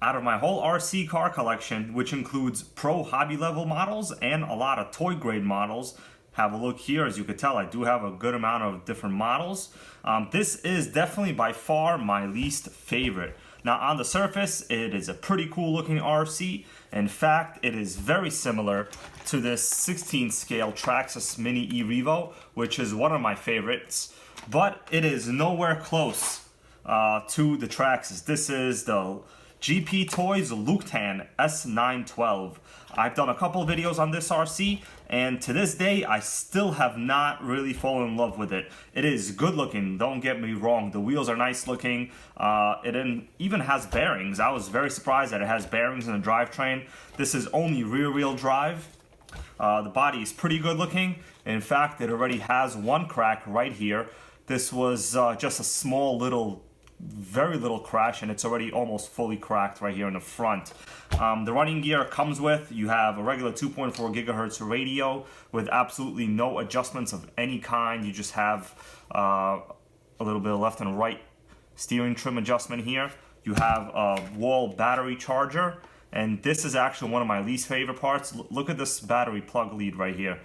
out of my whole RC car collection, which includes pro hobby level models and a lot of toy grade models, have a look here. As you can tell, I do have a good amount of different models. This is definitely by far my least favorite. Now on the surface, it is a pretty cool looking RC. In fact, it is very similar to this 16 scale Traxxas Mini E-Revo, which is one of my favorites, but it is nowhere close to the Traxxas. This is the GP Toys Luctan S912. I've done a couple of videos on this RC, and to this day, I still have not really fallen in love with it. It is good looking, don't get me wrong. The wheels are nice looking. It even has bearings. I was very surprised that it has bearings in the drivetrain. This is only rear wheel drive. The body is pretty good looking. In fact, it already has one crack right here. This was just a small little, very little crash, and it's already almost fully cracked right here in the front. The running gear comes with, you have a regular 2.4 gigahertz radio with absolutely no adjustments of any kind. You just have a little bit of left and right steering trim adjustment here. You have a wall battery charger, and this is actually one of my least favorite parts. Look at this battery plug lead right here.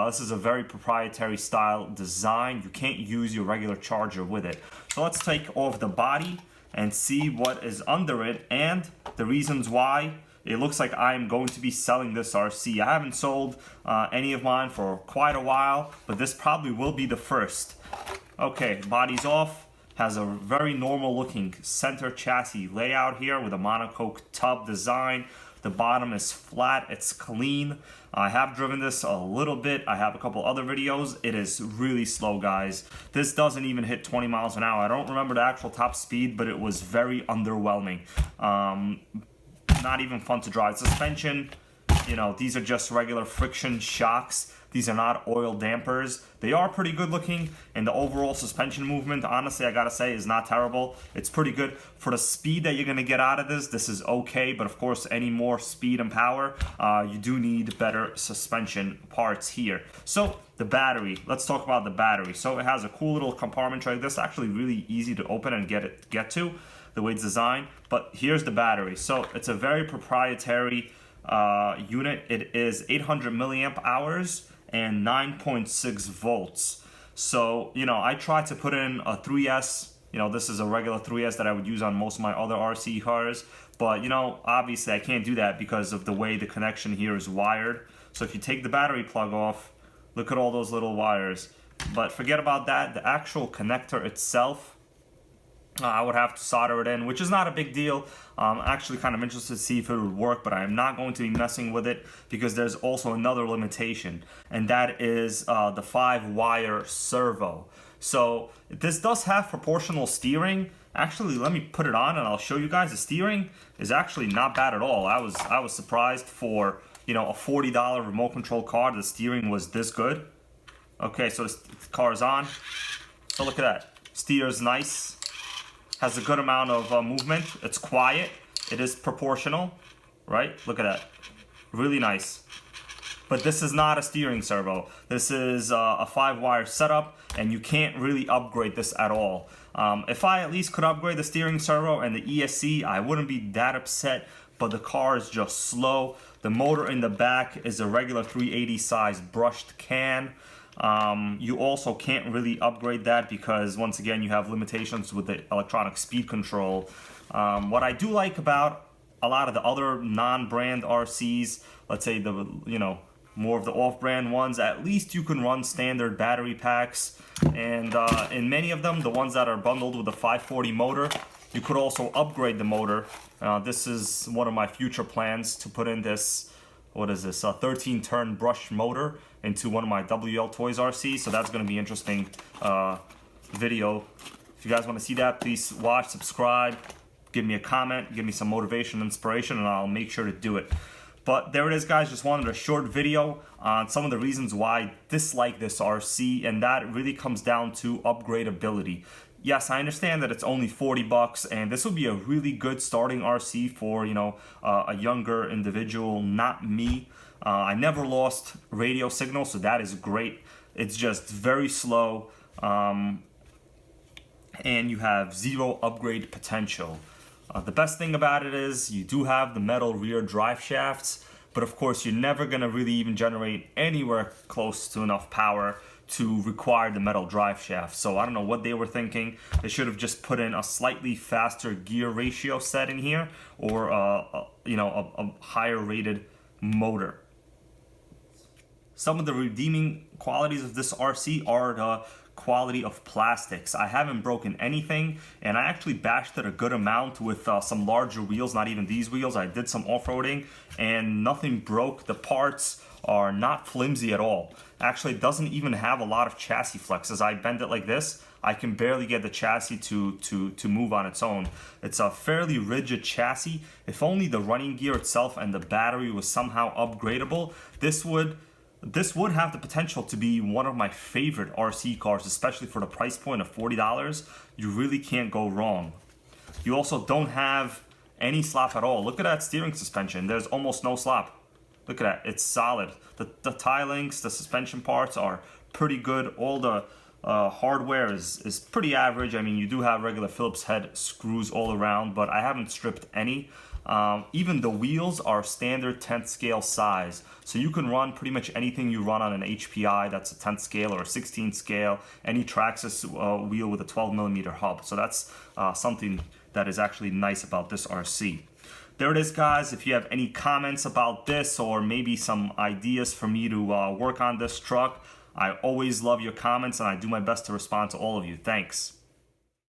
This is a very proprietary style design. You can't use your regular charger with it. So let's take off the body and see what is under it and the reasons why it looks like I'm going to be selling this RC. I haven't sold any of mine for quite a while, but this probably will be the first. Okay, body's off. Has a very normal looking center chassis layout here with a monocoque tub design. The bottom is flat, it's clean. I have driven this a little bit. I have a couple other videos. It is really slow, guys. This doesn't even hit 20 miles an hour. I don't remember the actual top speed, but it was very underwhelming. Not even fun to drive. Suspension, you know, these are just regular friction shocks. These are not oil dampers. They are pretty good looking, and the overall suspension movement, honestly, I gotta say, is not terrible. It's pretty good. For the speed that you're gonna get out of this, this is okay, but of course, any more speed and power, you do need better suspension parts here. So, the battery, let's talk about the battery. So it has a cool little compartment tray. This is actually really easy to open and get to, the way it's designed. But here's the battery. So it's a very proprietary unit. It is 800 milliamp hours and 9.6 volts. So, you know, I tried to put in a 3S. You know, this is a regular 3S that I would use on most of my other RC cars. But, you know, obviously I can't do that because of the way the connection here is wired. So if you take the battery plug off, look at all those little wires. But forget about that. The actual connector itself, I would have to solder it in, which is not a big deal. I'm actually kind of interested to see if it would work, but I'm not going to be messing with it because there's also another limitation, and that is the 5-wire servo. So this does have proportional steering. Actually, let me put it on and I'll show you guys. The steering is actually not bad at all. I was surprised for, you know, a $40 remote control car. The steering was this good. Okay, so the car is on. So look at that. Steers nice. Has a good amount of movement. It's quiet. It is proportional, right? Look at that. Really nice. But this is not a steering servo. This is a 5-wire setup, and you can't really upgrade this at all. If I at least could upgrade the steering servo and the ESC, I wouldn't be that upset, but the car is just slow. The motor in the back is a regular 380 size brushed can. You also can't really upgrade that because, once again, you have limitations with the electronic speed control. What I do like about a lot of the other non-brand RCs, let's say the, you know, more of the off-brand ones, at least you can run standard battery packs. And in many of them, the ones that are bundled with a 540 motor, you could also upgrade the motor. This is one of my future plans, to put in this, what is this, a 13-turn brush motor into one of my WL Toys RCs. So that's going to be interesting video. If you guys want to see that, please watch, subscribe, give me a comment, give me some motivation, inspiration, and I'll make sure to do it. But there it is, guys. Just wanted a short video on some of the reasons why I dislike this RC, and that really comes down to upgradability. Yes, I understand that it's only 40 bucks, and this would be a really good starting RC for, you know, a younger individual, not me. I never lost radio signal, so that is great. It's just very slow, and you have zero upgrade potential. The best thing about it is you do have the metal rear drive shafts, but of course you're never gonna really even generate anywhere close to enough power to require the metal drive shaft. So I don't know what they were thinking. They should have just put in a slightly faster gear ratio set in here, or a higher rated motor. Some of the redeeming qualities of this RC are the quality of plastics. I haven't broken anything, and I actually bashed it a good amount with some larger wheels, not even these wheels. I did some off-roading and nothing broke. The parts are not flimsy at all. Actually, it doesn't even have a lot of chassis flex. As I bend it like this, I can barely get the chassis to move on its own. It's a fairly rigid chassis. If only the running gear itself and the battery was somehow upgradable, this would have the potential to be one of my favorite RC cars, especially for the price point of $40. You really can't go wrong. You also don't have any slop at all. Look at that steering suspension. There's almost no slop. Look at that. It's solid. The tie links, the suspension parts are pretty good. All the hardware is pretty average. I mean, you do have regular Phillips head screws all around, but I haven't stripped any. Even the wheels are standard 10th scale size, so you can run pretty much anything you run on an HPI that's a 10th scale or a 16th scale, any Traxxas wheel with a 12mm hub. So that's something that is actually nice about this RC. There it is, guys. If you have any comments about this, or maybe some ideas for me to work on this truck, I always love your comments and I do my best to respond to all of you. Thanks.